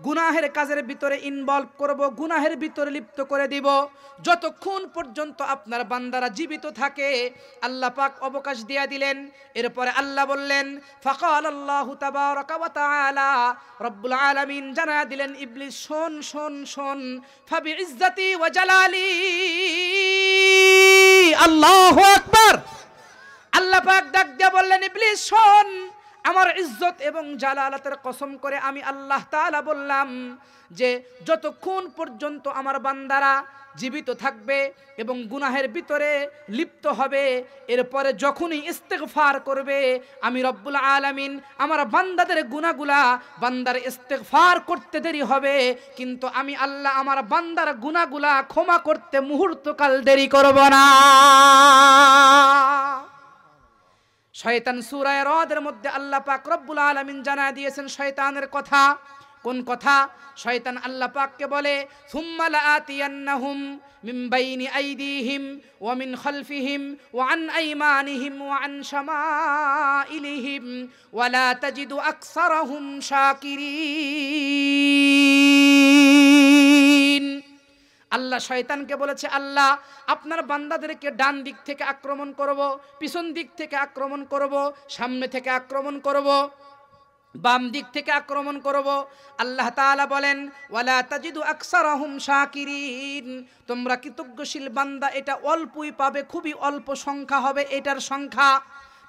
গুনাহের কাজের ভিতরে ইনভলভ করব, গুনাহের ভিতরে লিপ্ত করে দিব যতক্ষণ পর্যন্ত আপনার বান্দারা জীবিত থাকে। আল্লাহ পাক অবকাশ দিয়া দিলেন। এরপরে আল্লাহ বললেন ফাকাল আল্লাহু তাবারাকা ওয়া তাআলা, রব্বুল আলামিন জানায়া দিলেন ইবলিস শোন শোন শোন, ফাবি ইজ্জাতি ওয়া জালালি। আল্লাহু আকবার। আল্লাহ পাক ডাক দিয়া বললেন ইবলিস শোন, আমার ইজ্জত এবং জালালাতের কসম করে আমি আল্লাহ তাআলা বললাম যে যতক্ষণ পর্যন্ত আমার বান্দারা জীবিত থাকবে এবং গুনাহের ভিতরে লিপ্ত হবে, এরপরে যখনই ইস্তেগফার করবে আমি রব্বুল আলামিন আমার বান্দাদের গুনাহগুলা, বান্দার ইস্তেগফার করতে দেরি হবে কিন্তু আমি আল্লাহ আমার বান্দার গুনাহগুলা ক্ষমা করতে মুহূর্তকাল দেরি করব না। শয়তান সূরা রাদের মধ্যে আল্লাহ পাক রব্বুল আলামিন জানায় দিয়েছেন শয়তানের কথা। কোন কথা? শয়তান আল্লাহ পাককে বলে সুম্মা লাআতিয়ান্নাহুম মিন বাইনি আইদিহিম ওয়া মিন খালফিহিম ওয়া আন আইমানিহিম ওয়া আন শামাইলিহিম ওয়া লা তাজিদু আকসারাহুম শাকিরিন। আল্লাহ শয়তানকে বলেছে, আল্লাহ আপনার বান্দাদেরকে ডান দিক থেকে আক্রমণ করব, পিছন দিক থেকে আক্রমণ করব, সামনে থেকে আক্রমণ করব, বাম দিক থেকে আক্রমণ করব। আল্লাহ তাআলা বলেন ওয়ালা তাজিদু আকসারাহুম শাকিরিন, তোমরা কৃতজ্ঞশীল বান্দা এটা অল্পই পাবে, খুবই অল্প সংখ্যা হবে এটার সংখ্যা।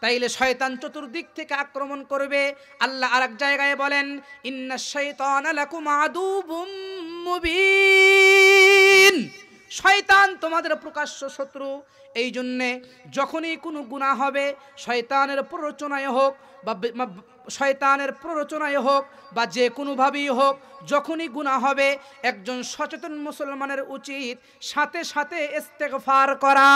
তাইলে শয়তান চতুর্দিক থেকে আক্রমণ করবে। আল্লাহ আরেক জায়গায় বলেন ইন্নাশ শাইতানা লাকুম আদুবুম মুবিন, শয়তান তোমাদের প্রকাশ্য শত্রু। এই জন্যে যখনই কোনো গুনাহ হবে শয়তানের প্ররোচনায় হোক বা যে কোনোভাবেই হোক, যখনই গুনাহ হবে একজন সচেতন মুসলমানের উচিত সাথে সাথে ইস্তেগফার করা।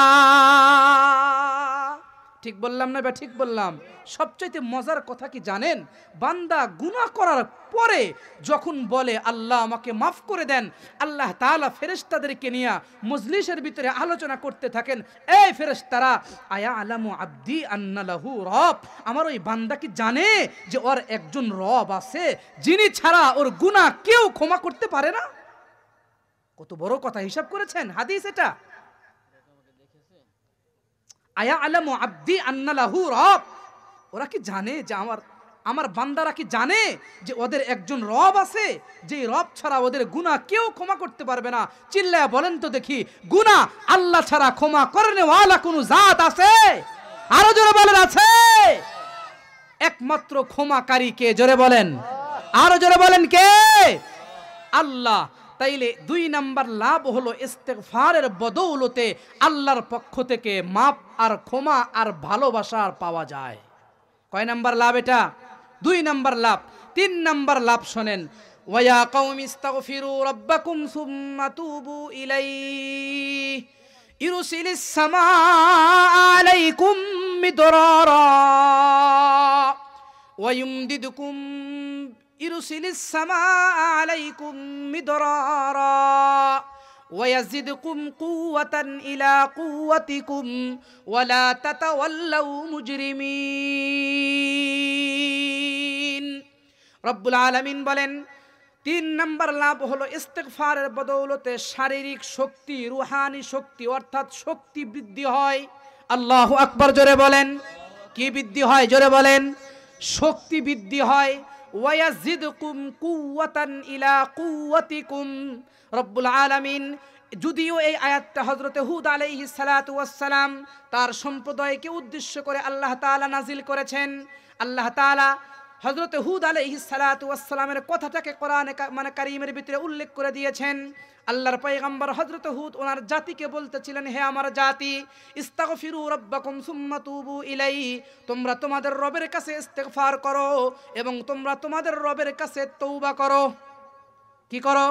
ঠিক বললাম না? ঠিক বললাম। সবচাইতে মজার কথা কি জানেন? বান্দা গুনাহ করার পরে যখন বলে আল্লাহ আমাকে মাফ করে দেন, আল্লাহ তাআলা ফেরেশতাদেরকে নিয়ে মজলিসের ভিতরে আলোচনা করতে থাকেন, এই ফেরেশতারা আয়া আলামু আব্দি আন্না লাহু রব, আমার ওই বান্দা কি জানে যে ওর একজন রব আছে যিনি ছাড়া ওর গুনাহ কেউ ক্ষমা করতে পারে না? কত বড় কথা হিসাব করেছেন, হাদিস এটা। আয়া আলামু আব্দি আন্না লাহু রব, ওরা কি জানে যে আমার বান্দারা কি জানে যে ওদের একজন রব আছে, যে রব ছাড়া ওদের গুনাহ কেউ ক্ষমা করতে পারবে না? চিল্লায়া বলেন তো দেখি, গুনাহ আল্লাহ ছাড়া ক্ষমা করনে ওয়ালা কোন জাত আছে? আরো জোরে বলেন, আছে? একমাত্র ক্ষমাকারী কে? জোরে বলেন, আরো জোরে বলেন, কে? আল্লাহ। তাইলে 2 নাম্বার লাভ হলো ইস্তেগফারের বদৌলতে আল্লাহর পক্ষ থেকে মাপ আর ক্ষমা আর ভালোবাসার পাওয়া যায়। কয় নাম্বার লাভ এটা? 2 নাম্বার লাভ। 3 নাম্বার লাভ শোনেন, ওয়া কওমি ইস্তাগফিরু রাব্বাকুম সুম্মা তুবু ইলাইহি ইরসিলিস সামা আলাইকুম মিদরারা ওয়া ইউমদিদুকুম ইরসিলিস সামা আলাইকুম মিদরারা ওয়া ইয়াজিদকুম কুওয়াতান ইলা কুওয়াতিকুম ওয়া লা তাতাওয়াল্লাউ মুজরিমিন। রব্বুল আলামিন বলেন 3 নাম্বার লাভ হলো ইস্তেগফারের বদৌলতে শারীরিক শক্তি, রূহানি শক্তি অর্থাৎ শক্তি বৃদ্ধি হয়। আল্লাহু আকবার, জোরে বলেন। কি বৃদ্ধি হয়? জোরে বলেন। শক্তি বৃদ্ধি হয়। ওয়ায়াজিদকুম কুওয়াতান ইলা কুওয়াতিকুম। রব্বুল আলামিন যদিও এই আয়াতটা হযরতে হুদ আলাইহিস সালাতু ওয়াস সালাম তার সম্প্রদায়কে উদ্দেশ্য করে আল্লাহ তাআলা নাজিল করেছেন, আল্লাহ তাআলা হযরতে হুদ আলাইহিস সালাতু ওয়াস সালামের কথাটাকে কোরআনে কারীমের ভিতরে উল্লেখ করে দিয়েছেন। আল্লাহর পয়গম্বর হযরতে হুদ ওনার জাতিকে বলতেছিলেন, হে আমার জাতি, ইস্তাগফিরু রাব্বাকুম সুম্মা তুবু ইলাইহি, তোমরা তোমাদের রবের কাছে ইস্তেগফার করো এবং তোমরা তোমাদের রবের কাছে তওবা করো। কি করো?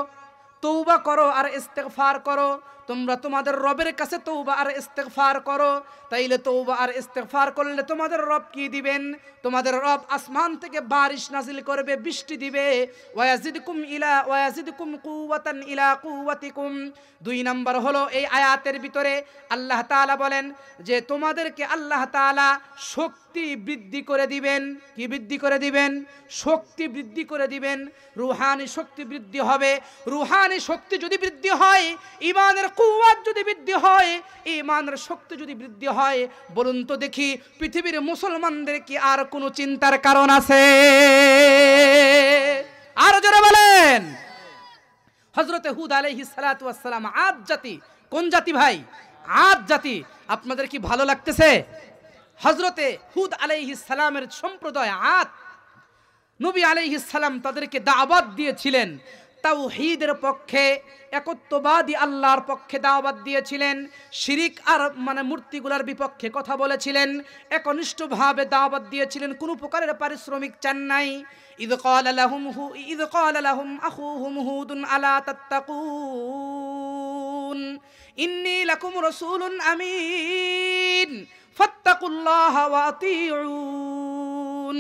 তওবা করো আর ইস্তেগফার করো। তোমরা তোমাদের রবের কাছে তওবা আর ইস্তেগফার করো। তাইলে তওবা আর ইস্তেগফার করলে তোমাদের রব কি দিবেন? তোমাদের রব আসমান থেকে বারিশ নাজিল করবে, বৃষ্টি দিবে। ওয়ায়াজিদকুম কুওয়াতান ইলা কুওয়াতিকুম। 2 নাম্বার হলো এই আয়াতের ভিতরে আল্লাহ তাআলা বলেন যে তোমাদেরকে আল্লাহ তাআলা শক্তি বৃদ্ধি করে দিবেন। কি বৃদ্ধি করে দিবেন? শক্তি বৃদ্ধি করে দিবেন। রূহানি শক্তি বৃদ্ধি হবে। রূহানি শক্তি যদি বৃদ্ধি হয়, ঈমানের কুওয়াত যদি বৃদ্ধি হয়, ঈমানের শক্তি যদি বৃদ্ধি হয়, বলুন তো দেখি পৃথিবীর মুসলমানদের কি আর কোনো চিন্তার কারণ আছে? আর জোরে বলেন। হযরতে হুদ আলাইহিস সালাতু ওয়াস সালাম আদ জাতি। কোন জাতি ভাই? আদ জাতি। আপনাদের কি ভালো লাগতেছে? হযরতে হুদ আলাইহিস সালামের সম্প্রদায় আদ নবী আলাইহিস সালাম তাদেরকে দাওয়াত দিয়েছিলেন তাওহীদের পক্ষে, একত্ববাদী আল্লাহর পক্ষে দাওয়াত দিয়েছিলেন, শিরিক আর মানে মূর্তিগুলার বিপক্ষে কথা বলেছিলেন, একনিষ্ঠভাবে দাওয়াত দিয়েছিলেন, কোনো প্রকারের পারিশ্রমিক চান নাই। ইয ক্বালা লাহুম আখুহুম হুদুন আলা তাত্তাকুন ইন্নী লাকুম রাসূলুন আমিন ফাত্তাকুল্লাহা ওয়া আতিউন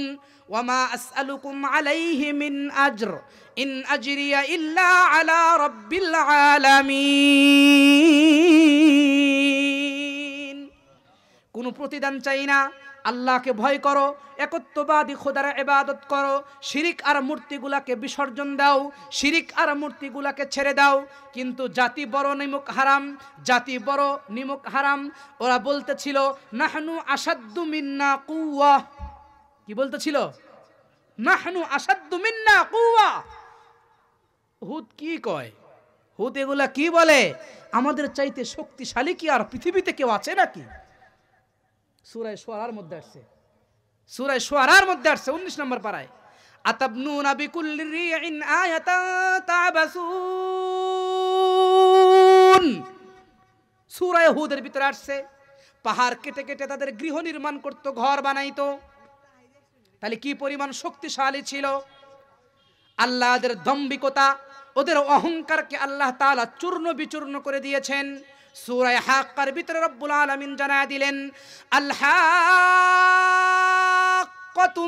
ওয়ামা আসআলুকুম আলাইহি মিন আজর ইন আজরিয়া ইল্লা আলা রাব্বিল আলামিন। কোনো প্রতিদান চাই না, আল্লাহকে ভয় করো, একত্ববাদী খোদার ইবাদত করো, শিরিক আর মূর্তিগুলাকে বিসর্জন দাও, শিরিক আর মূর্তিগুলাকে ছেড়ে দাও। কিন্তু জাতি বড় নিমক হারাম, জাতি বড় নিমক হারাম। ওরা বলতেছিল নাহনু আসাদ্দু মিন্না কুওয়া। কি বলতেছিল? নাহনু আসাদ্দু মিন্না কুওয়া। হুদ কি কয়? হুদ এগুলা কি বলে? আমাদের চাইতে শক্তিশালী কি আর পৃথিবীতে কেউ আছে নাকি? সূরা শুআরার মধ্যে আসছে, সূরা শুআরার মধ্যে আসছে 19 নম্বর পারায়, আতাবনুনা বিকুল্লি রিইন আয়াতান তাবাসুন। সূরা হুদের ভিতরে আসছে, পাহাড় কেটে কেটে তাদের গৃহ নির্মাণ করত, ঘর বানাইতো। তাহলে কি পরিমাণ শক্তিশালী ছিল। আল্লাহ ওদের দম্ভিকতা, ওদের অহংকারকে আল্লাহ তাআলা চূর্ণ বিচূর্ণ করে দিয়েছেন। সূরা হাক্কার ভিতরে রব্বুল আলামিন জানায় দিলেন, আল হাক্কাতু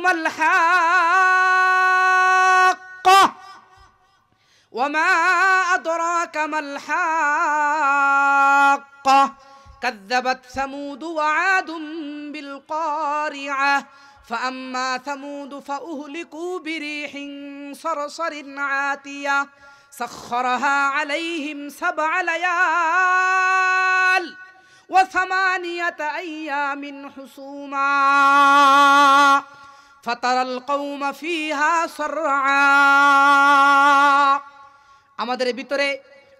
মাল হাক্কা ওয়া মা আদরাকা মাল হাক্কা কাযযাবাত সামুদ ওয়া আদুম বিল কারিআহ فأما ثمود فأهلكوا بريح صرصر عاتية سخرها عليهم 7 ليال و8 أيام حسوما فترى القوم فيها صرعا। আমাদের ভিতরে,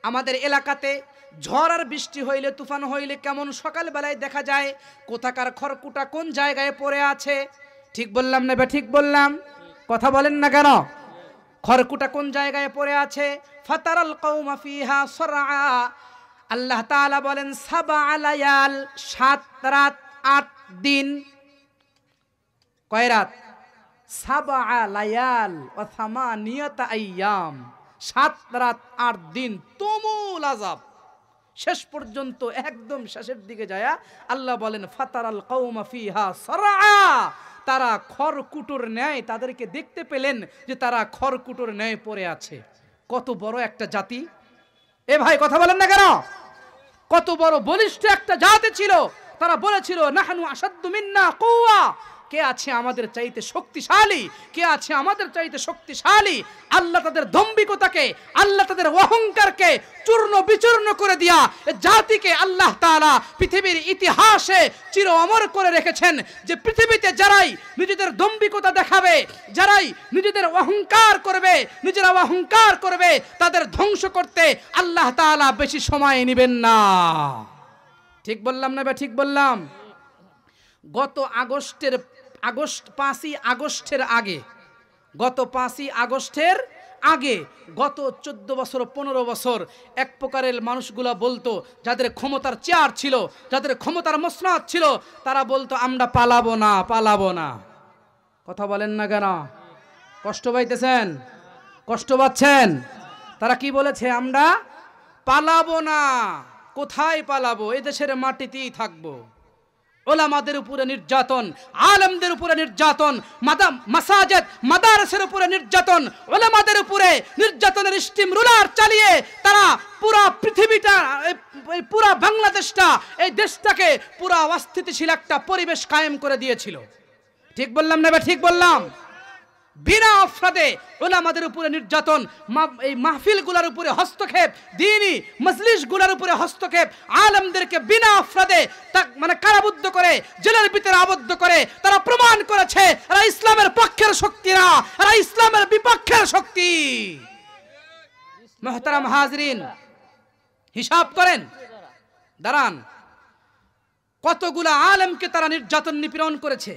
আমাদের এলাকাতে ঝড় আর বৃষ্টি হইলে, তুফান হইলে কেমন সকালবেলায় দেখা যায় কোথাকার খড়কুটা কোন জায়গায় পড়ে আছে। ঠিক বললাম না? ঠিক বললাম? কথা বলেন না কেন? খড়কুটা কোন জায়গায় পড়ে আছে? ফাতারাল কওমা ফিহা সরআ। আল্লাহ তাআলা বলেন 7 লায়াল, 7 রাত 8 দিন। কয় রাত? 7 লায়াল ওয়া 8 আইয়াম, 7 রাত 8 দিন তুমুল আযাব। শেষ পর্যন্ত একদম শেষের দিকে যায় আল্লাহ বলেন ফাতারাল কওমা ফিহা সরআ। তারা খড়কুটোর ন্যায় তাদেরকে দেখতে পেলেন যে তারা খড়কুটোর ন্যায় পড়ে আছে। কত বড় একটা জাতি! এ ভাই কথা বলেন না কেন? কত বড় বলিষ্ঠ একটা জাতি ছিল। তারা বলেছিল নাহনু আসাদ্দু মিন্না কুওয়া। কে আছে আমাদের চাইতে শক্তিশালী? কে আছে আমাদের চাইতে শক্তিশালী? আল্লাহ তাদের দম্ভিকতাকে, আল্লাহ তাদের অহংকারকে চূর্ণ বিচূর্ণ করে দিয়া জাতিকে আল্লাহ তাআলা পৃথিবীর ইতিহাসে চির অমর করে রেখেছেন যে পৃথিবীতে যারাই নিজেদের দম্ভিকতা দেখাবে, যারাই নিজেদের অহংকার করবে, নিজেরা অহংকার করবে, তাদের ধ্বংস করতে আল্লাহ তাআলা বেশি সময় নেবেন না। ঠিক বললাম না? ঠিক বললাম? গত 5ই আগস্টের আগে, গত 5ই আগস্টের আগে, গত 14 বছর 15 বছর এক প্রকারের মানুষগুলা বলতো, যাদের ক্ষমতার চেয়ার ছিল, যাদের ক্ষমতার মসনদ ছিল, তারা বলতো আমরা পালাবো না, পালাবো না। কথা বলেন না কেন? কষ্ট পাইতেছেন? কষ্ট পাচ্ছেন? তারা কি বলেছে? আমরা পালাবো না। কোথায় পালাবো? এদেশের মাটিতেই থাকবো। ওলামাদের উপরে নির্যাতন, আলেমদের উপরে নির্যাতন, মাসাজিদ মাদ্রাসার উপরে নির্যাতন, ওলামাদের উপরে নির্যাতনের স্টিম রুলার চালিয়ে তারা পুরো পৃথিবীটা, পুরো বাংলাদেশটা, এই দেশটাকে পুরো অস্থিতিশীল একটা পরিবেশ কায়েম করে দিয়েছিল। ঠিক বললাম না? ঠিক বললাম? বিনা অপরাধে ওলামাদের উপরে নির্যাতন, এই মাহফিলগুলোর উপরে হস্তক্ষেপ, দ্বীনি মজলিসগুলোর উপরে হস্তক্ষেপ, আলেমদেরকে বিনা অপরাধে মানে কারাবদ্ধ করে, জেলের ভিতরে আবদ্ধ করে তারা প্রমাণ করেছে এরা ইসলামের পক্ষের শক্তি না, এরা ইসলামের বিপক্ষের শক্তি। মুহতারাম হাজরিন, হিসাব করেন, দাঁড়ান, কতগুলা আলেমকে তারা নির্যাতন নিপীড়ন করেছে।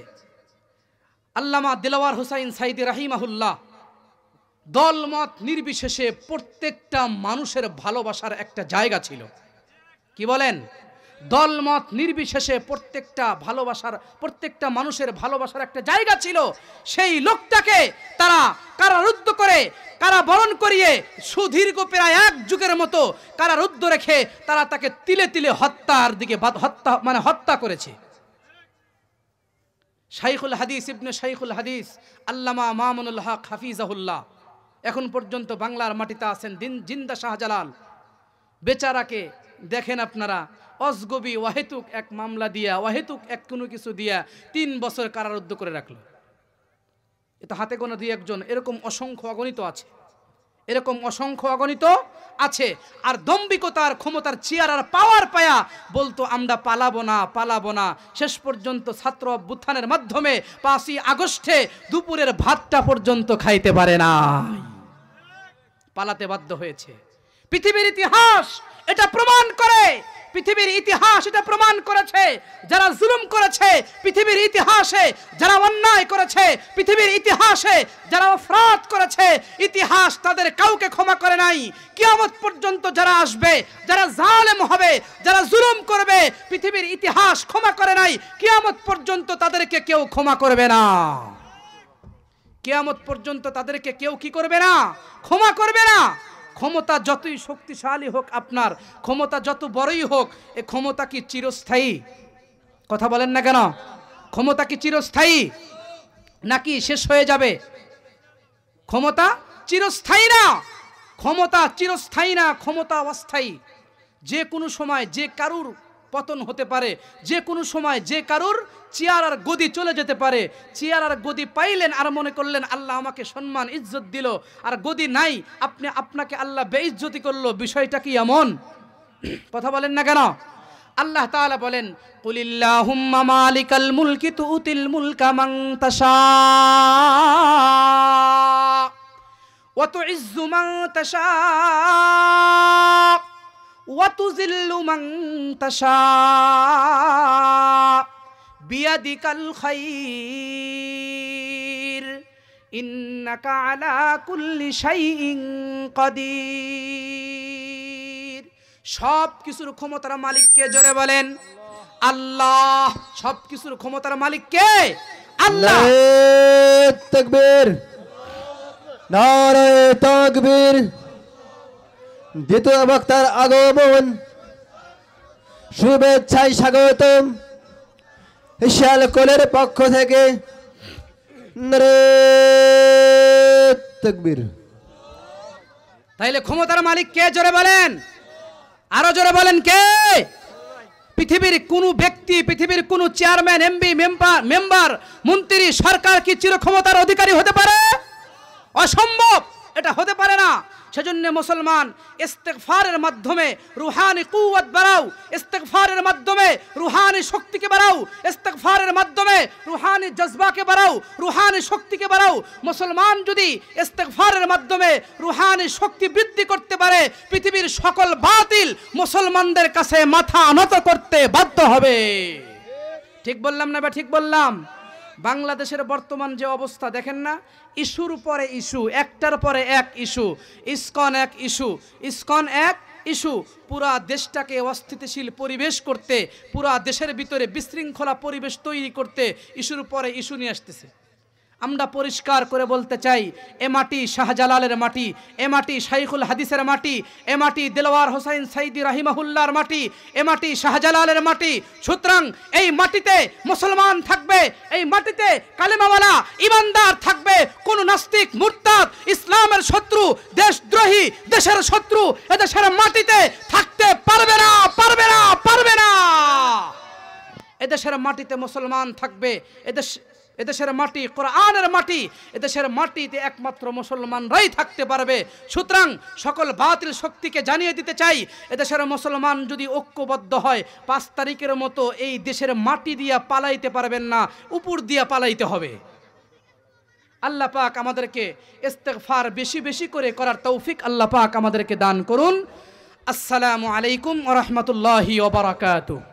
আল্লামা দিলওয়ার হোসাইন সাইদি রাহিমাহুল্লাহ দলমত নির্বিশেষে প্রত্যেকটা মানুষের ভালোবাসার একটা জায়গা ছিল। কি বলেন? দলমত নির্বিশেষে প্রত্যেকটা মানুষের ভালোবাসার একটা জায়গা ছিল। সেই লোকটাকে তারা কারারুদ্ধ করে, কারাবরণ করিয়ে সুদীর্ঘ প্রায় 1 যুগের মতো কারারুদ্ধ রেখে তারা তাকে তিলে তিলে হত্যা করেছে। শাইখুল হাদিস ইবনে শাইখুল হাদিস আল্লামা মামুনুল হক হাফিজাহুল্লাহ এখন পর্যন্ত বাংলার মাটিতে আছেন। জিন্দা শাহজালাল বেচারাকে দেখেন আপনারা, অজগবি ওয়াহেতুক এক মামলা দিয়া, ওয়াহেতুক এক কোনো কিছু দিয়া 3 বছর কারারুদ্ধ করে রাখলো। এটা হাতে গোনা 2-1 জন, এরকম অসংখ্য অগণিত আছে। আর দম্ভিকতার ক্ষমতার চেয়ার আর পাওয়ার পায়া বলতো আমরা পালাবো না। শেষ পর্যন্ত ছাত্র অভ্যুত্থানের মাধ্যমে 5ই আগস্টে দুপুরের ভাতটা পর্যন্ত খাইতে পারে না, পালাতে বাধ্য হয়েছে। পৃথিবীর ইতিহাস এটা প্রমাণ করেছে, যারা জুলুম করেছে, পৃথিবীর ইতিহাসে যারা অন্যায় করেছে, পৃথিবীর ইতিহাসে যারা অপরাধ করেছে, ইতিহাস তাদের কাউকে ক্ষমা করে নাই। কিয়ামত পর্যন্ত যারা আসবে, যারা জালেম হবে, যারা জুলুম করবে, পৃথিবীর ইতিহাস ক্ষমা করে নাই। কিয়ামত পর্যন্ত তাদেরকে কেউ ক্ষমা করবে না। কিয়ামত পর্যন্ত তাদেরকে কেউ কি করবে না? ক্ষমা করবে না। ক্ষমতা যতই শক্তিশালী হোক, আপনার ক্ষমতা যত বড়ই হোক, এই ক্ষমতা কি চিরস্থায়ী? কথা বলেন না কেন? ক্ষমতা কি চিরস্থায়ী নাকি শেষ হয়ে যাবে? ক্ষমতা চিরস্থায়ী না, ক্ষমতা অস্থায়ী। যে কোনো সময় যে কারুর পতন হতে পারে, যে কোনো সময় যে কারুর চেয়ার আর গদি চলে যেতে পারে। চেয়ার আর গদি পাইলেন আর মনে করলেন আল্লাহ আমাকে সম্মান ইজ্জত দিল, আর গদি নাই, আপনাকে আল্লাহ বেইজ্জতি করলো। বিষয়টা কি এমন? কথা বলেন না কেন? আল্লাহ তাআলা বলেন, কুলিল্লাহুম্মা মালিকাল মুলকি তুতিল মুলকা মান তাশা ওয়া তুইজ্জু মান তাশা ওয়া তুযিল্লু মান তাশা বিয়াদিকাল খায়র ইন্নাকা আলা কুল্লি শাইইন কাদির। সব কিছুর ক্ষমতার মালিক কে? জোরে বলেন আল্লাহ। সব কিছুর ক্ষমতার মালিক কে? আল্লাহ। তাকবীর, নারে তাকবীর। দ্বিতীয় বক্তার আগমন, শুভেচ্ছায় স্বাগতম এশিয়াল কোলের পক্ষ থেকে। নারে তাকবীর। তাইলে ক্ষমতার মালিক কে? জোরে বলেন, আরো জোরে বলেন কে? পৃথিবীর কোন ব্যক্তি, পৃথিবীর কোন চেয়ারম্যান, এমপি, মেম্বার, মন্ত্রী, সরকার কি চির ক্ষমতার অধিকারী হতে পারে? অসম্ভব, এটা হতে পারে না। সেজন্য মুসলমান ইস্তেগফারের মাধ্যমে রুহানি কুওয়াত বাড়াও, ইস্তেগফারের মাধ্যমে রুহানি শক্তিকে বাড়াও, ইস্তেগফারের মাধ্যমে রুহানি জজবাকে বাড়াও, রুহানি শক্তিকে বাড়াও। মুসলমান যদি ইস্তেগফারের মাধ্যমে রুহানি শক্তি বৃদ্ধি করতে পারে, পৃথিবীর সকল বাতিল মুসলমানদের কাছে মাথা নত করতে বাধ্য হবে। ঠিক বললাম না? বা ঠিক বললাম? বাংলাদেশের বর্তমান যে অবস্থা দেখেন না, ইস্যুর পরে ইস্যু, একটার পরে এক ইস্যু। ইসকন এক ইস্যু, ইসকন এক ইস্যু। পুরা দেশটাকে অস্থিতিশীল পরিবেশ করতে, পুরা দেশের ভিতরে বিশৃঙ্খলা পরিবেশ তৈরি করতে ইস্যুর পরে ইস্যু নিয়ে আসতেছে। আমরা পরিষ্কার করে বলতে চাই, এ মাটি শাহজালালের মাটি, এ মাটি শাইখুল হাদিসের মাটি, এ মাটি দিলওয়ার হোসাইন সাইদি রাহিমাহুল্লাহর মাটি, এ মাটি শাহজালালের মাটি। সুতরাং এই মাটিতে মুসলমান থাকবে, এই মাটিতে কালেমাওয়ালা ইমানদার থাকবে। কোন নাস্তিক, মুরতাদ, ইসলামের শত্রু, দেশদ্রোহী, দেশের শত্রু এদেশের মাটিতে থাকতে পারবে না, পারবে না, পারবে না। এদেশের মাটিতে মুসলমান থাকবে। এদেশের মাটি কোরআনের মাটি, এদেশের মাটিতে একমাত্র মুসলমানরাই থাকতে পারবে। সুতরাং সকল বাতিল শক্তিকে জানিয়ে দিতে চাই, এদেশের মুসলমান যদি ঐক্যবদ্ধ হয়, 5 তারিখের মতো এই দেশের মাটি দিয়া পালাইতে পারবেন না, উপর দিয়া পালাইতে হবে। আল্লাহ পাক আমাদেরকে ইস্তেগফার বেশি বেশি করে করার তৌফিক আল্লাহ পাক আমাদেরকে দান করুন। আসসালামু আলাইকুম ওয়া রাহমাতুল্লাহি ওয়া বারাকাতুহু।